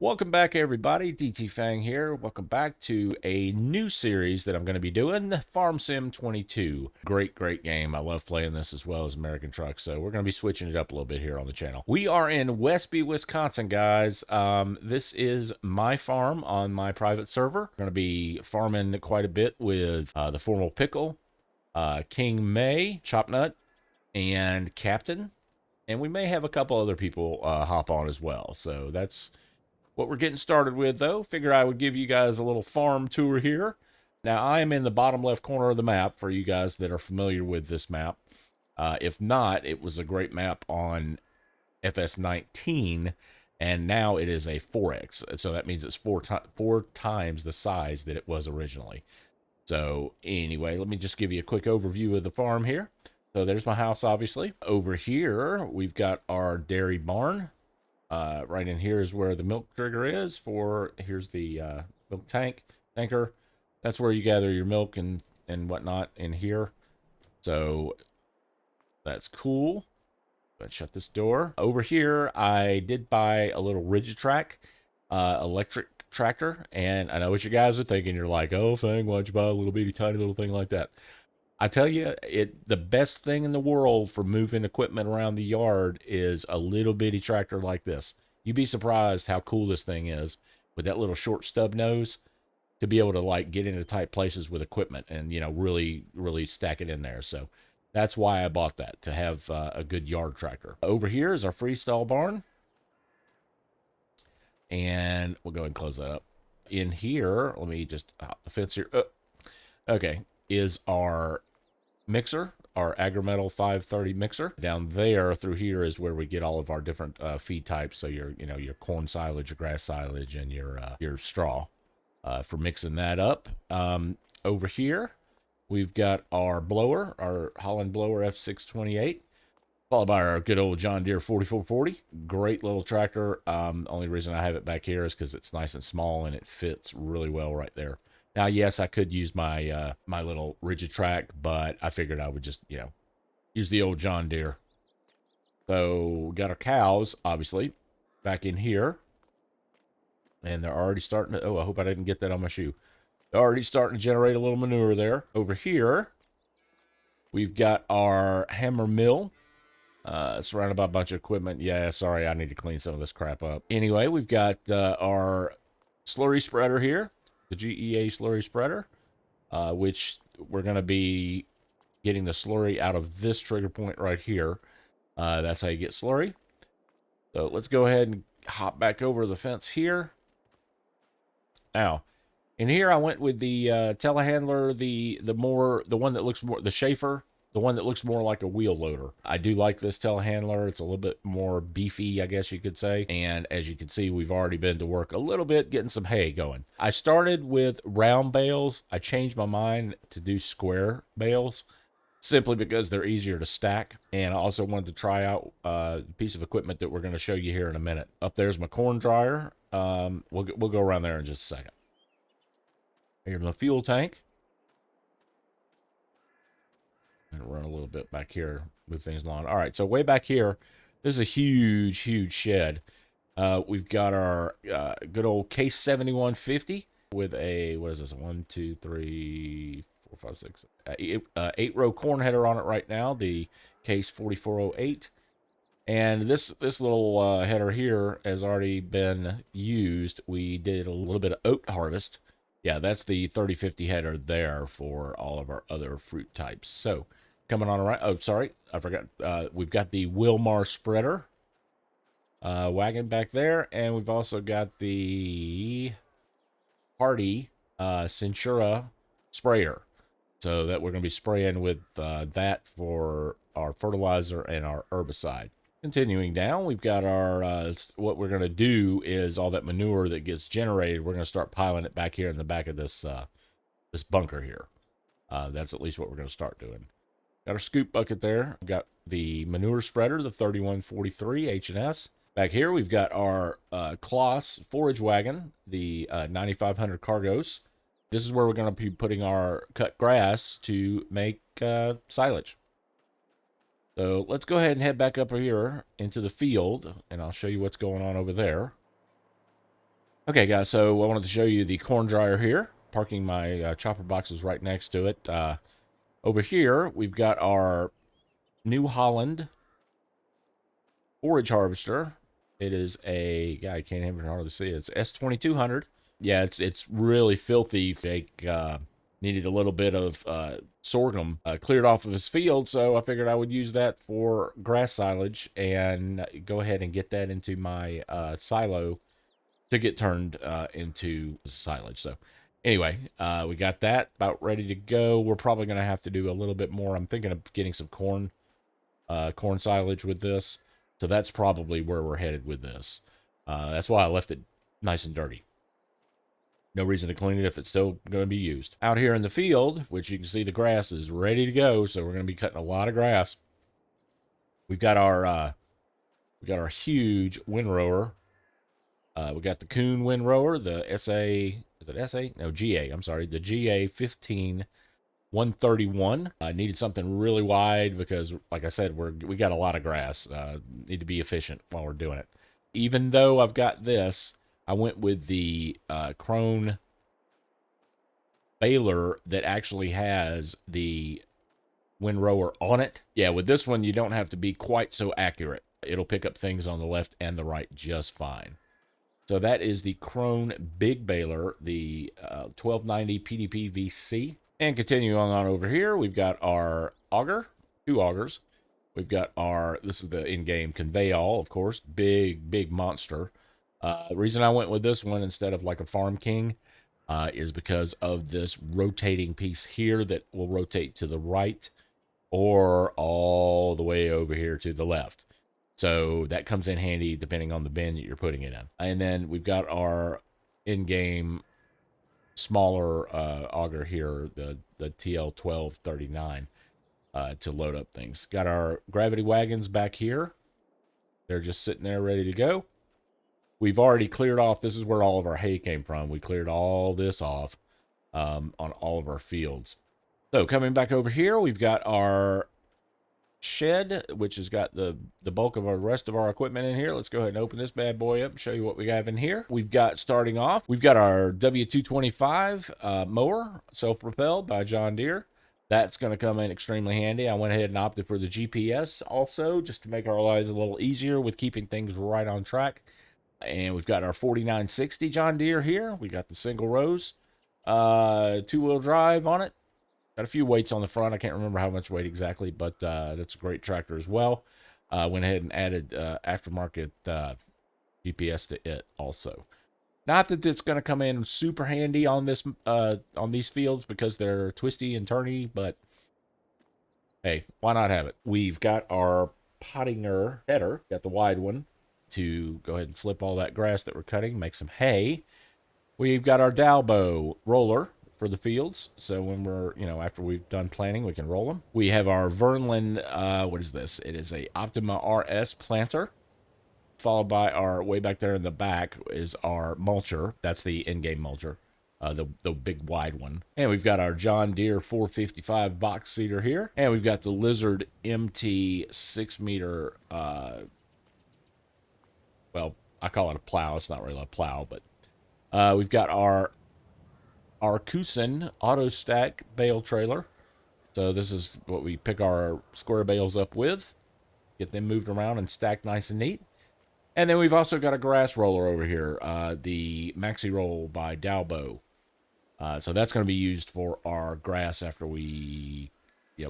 Welcome back, everybody. DT Fang here. Welcome back to a new series that I'm going to be doing, Farm Sim 22. Great game. I love playing this as well as American Truck, so we're going to be switching it up a little bit here on the channel. We are in Westby, Wisconsin, guys. This is my farm on my private server. We're going to be farming quite a bit with the Formal Pickle, King May, Chopnut, and Captain. And we may have a couple other people hop on as well, so that's what we're getting started with, though. Figure I would give you guys a little farm tour here. Now, I am in the bottom left corner of the map for you guys that are familiar with this map. If not, it was a great map on FS19, and now it is a 4X. So that means it's four times the size that it was originally. So anyway, let me just give you a quick overview of the farm here. So there's my house, obviously. Over here, we've got our dairy barn. Right in here is where the milk trigger is for, here's the milk tanker. That's where you gather your milk and whatnot in here. So that's cool. Let's shut this door. Over here, I did buy a little Rigitrack electric tractor. And I know what you guys are thinking. You're like, oh, Fang, why'd you buy a little bitty tiny little thing like that? I tell you, the best thing in the world for moving equipment around the yard is a little bitty tractor like this. You'd be surprised how cool this thing is with that little short stub nose to be able to like get into tight places with equipment and, you know, really stack it in there. So that's why I bought that, to have a good yard tractor. Over here is our Freestyle Barn. And we'll go ahead and close that up. In here, let me just hop the fence here. Okay, is our mixer, our Agrimetal 530 mixer. Down there through here is where we get all of our different feed types. So your corn silage, your grass silage, and your straw for mixing that up. Over here we've got our blower, our Holland blower F628, followed by our good old John Deere 4440. Great little tractor. Only reason I have it back here is because it's nice and small and it fits really well right there. Now, yes, I could use my my little Rigitrack, but I figured I would just, use the old John Deere. So we got our cows, obviously, back in here. And they're already starting to, oh, I hope I didn't get that on my shoe. They're already starting to generate a little manure there. Over here, we've got our hammer mill, surrounded by a bunch of equipment. Yeah, sorry, I need to clean some of this crap up. Anyway, we've got our slurry spreader here. The GEA slurry spreader, which we're going to be getting the slurry out of this trigger point right here. That's how you get slurry. So let's go ahead and hop back over the fence here. Now, in here I went with the telehandler, the one that looks more, the Schaefer, the one that looks more like a wheel loader. I do like this telehandler. It's a little bit more beefy, I guess you could say. And as you can see, we've already been to work a little bit, getting some hay going. I started with round bales. I changed my mind to do square bales, simply because they're easier to stack. And I also wanted to try out a piece of equipment that we're going to show you here in a minute. Up there's my corn dryer. We'll go around there in just a second. Here's my fuel tank. And run a little bit back here, move things along. All right, so way back here, this is a huge shed. We've got our good old Case 7150 with a, what is this, 1, 2, 3, 4, 5, 6, 8-row corn header on it right now, the Case 4408. And this little header here has already been used. We did a little bit of oat harvest. Yeah, that's the 3050 header there for all of our other fruit types. So, coming on around, oh, sorry, I forgot. We've got the Wilmar spreader wagon back there, and we've also got the Hardy Centura sprayer. So that we're going to be spraying with that for our fertilizer and our herbicide. Continuing down, we've got our, what we're going to do is all that manure that gets generated, we're going to start piling it back here in the back of this this bunker here. That's at least what we're going to start doing. Got our scoop bucket there. We've got the manure spreader, the 3143 H&S. Back here, we've got our Kloss forage wagon, the 9500 Cargos. This is where we're going to be putting our cut grass to make silage. So let's go ahead and head back up here into the field, and I'll show you what's going on over there. Okay, guys, so I wanted to show you the corn dryer here. Parking my chopper boxes right next to it. Over here, we've got our New Holland Forage Harvester. It is a, yeah, I can't even hardly see it. It's S2200. Yeah, it's really filthy. Fake. Needed a little bit of sorghum cleared off of his field, so I figured I would use that for grass silage and go ahead and get that into my silo to get turned into silage. So anyway, we got that about ready to go. We're probably going to have to do a little bit more. I'm thinking of getting some corn silage with this. So that's probably where we're headed with this. That's why I left it nice and dirty. No reason to clean it if it's still going to be used. Out here in the field, which you can see the grass is ready to go, so we're going to be cutting a lot of grass. We've got our huge windrower. We got the Kuhn windrower, the SA, is it SA? No, GA, I'm sorry, the GA 15131. I needed something really wide because, like I said, we got a lot of grass. Need to be efficient while we're doing it. Even though I've got this, I went with the Krone baler that actually has the windrower on it. Yeah, with this one, you don't have to be quite so accurate. It'll pick up things on the left and the right just fine. So that is the Krone Big Baler, the 1290 PDP VC. And continuing on over here, we've got our auger, 2 augers. We've got this is the in-game conveyall, of course, big monster. The reason I went with this one instead of like a Farm King is because of this rotating piece here that will rotate to the right or all the way over here to the left. So that comes in handy depending on the bin that you're putting it in. And then we've got our in-game smaller auger here, the TL1239, to load up things. Got our gravity wagons back here. They're just sitting there ready to go. We've already cleared off. This is where all of our hay came from. We cleared all this off on all of our fields. So coming back over here, we've got our shed, which has got the bulk of our rest of our equipment in here. Let's go ahead and open this bad boy up and show you what we have in here. We've got, starting off, we've got our W225 mower, self-propelled by John Deere. That's going to come in extremely handy. I went ahead and opted for the GPS also, just to make our lives a little easier with keeping things right on track. And we've got our 4960 John Deere here. We got the single rows, 2-wheel drive on it. Got a few weights on the front. I can't remember how much weight exactly, but that's a great tractor as well. Went ahead and added aftermarket GPS to it also. Not that it's going to come in super handy on this on these fields because they're twisty and turny, but hey, why not have it? We've got our pottinger header, got the wide one to go ahead and flip all that grass that we're cutting, make some hay. We've got our Dalbo roller for the fields, so when we're, after we've done planting, we can roll them. We have our Vernlin, what is this? It is a Optima RS planter, followed by our, way back there in the back is our mulcher. That's the in-game mulcher, the big wide one. And we've got our John Deere 455 box seeder here, and we've got the Lizard MT 6-meter, well, I call it a plow. It's not really a plow, but we've got our Kusen auto stack bale trailer. So this is what we pick our square bales up with, get them moved around and stacked nice and neat. And then we've also got a grass roller over here, the Maxi Roll by Dalbo. So that's going to be used for our grass after we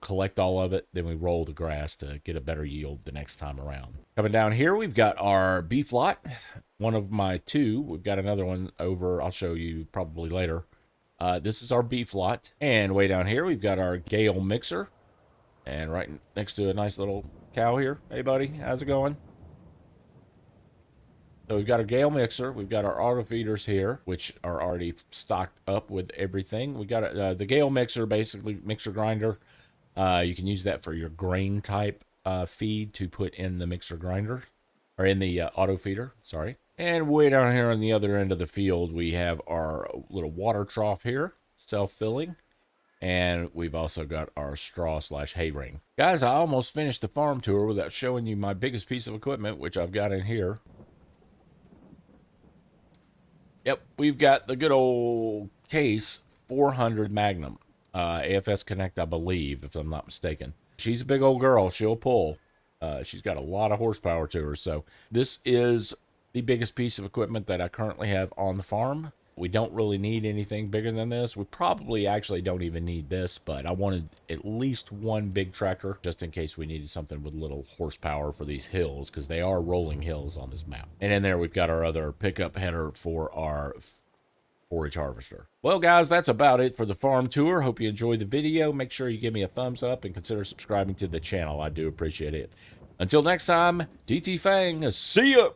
collect all of it. Then we roll the grass to get a better yield the next time around. Coming down here, we've got our beef lot. One of my 2. We've got another one over. I'll show you probably later. This is our beef lot. And way down here, we've got our Gale mixer. And right next to a nice little cow here. Hey, buddy, how's it going? So we've got our Gale mixer. We've got our auto feeders here, which are already stocked up with everything. We got the Gale mixer, basically mixer grinder. You can use that for your grain type feed to put in the mixer grinder, or in the auto feeder, sorry. And way down here on the other end of the field, we have our little water trough here, self-filling. And we've also got our straw/hay ring. Guys, I almost finished the farm tour without showing you my biggest piece of equipment, which I've got in here. Yep, we've got the good old Case 400 Magnum. AFS Connect, I believe, if I'm not mistaken. She's a big old girl. She'll pull. She's got a lot of horsepower to her. So this is the biggest piece of equipment that I currently have on the farm. We don't really need anything bigger than this. We probably actually don't even need this, but I wanted at least one big tractor just in case we needed something with little horsepower for these hills, because they are rolling hills on this map. And in there we've got our other pickup header for our Forage Harvester. Well, guys, that's about it for the farm tour. Hope you enjoyed the video. Make sure you give me a thumbs up and consider subscribing to the channel. I do appreciate it. Until next time, DT Fang, see ya!